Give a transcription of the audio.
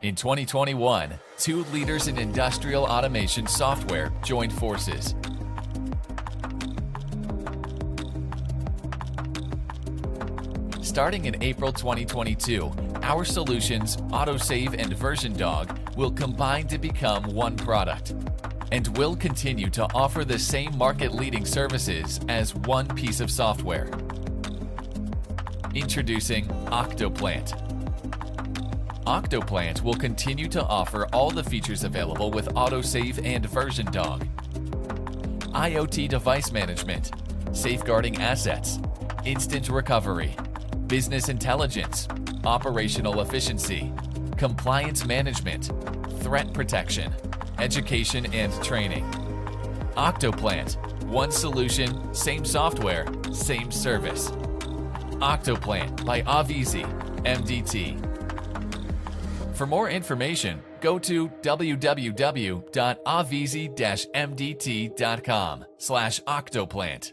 In 2021, two leaders in industrial automation software joined forces. Starting in April 2022, our solutions, AutoSave and versiondog, will combine to become one product, and will continue to offer the same market-leading services as one piece of software. Introducing octoplant. Octoplant will continue to offer all the features available with AutoSave and versiondog. IoT device management, safeguarding assets, instant recovery, business intelligence, operational efficiency, compliance management, threat protection, education and training. Octoplant, one solution, same software, same service. Octoplant by AMDT. For more information, go to www.avizi-mdt.com/octoplant.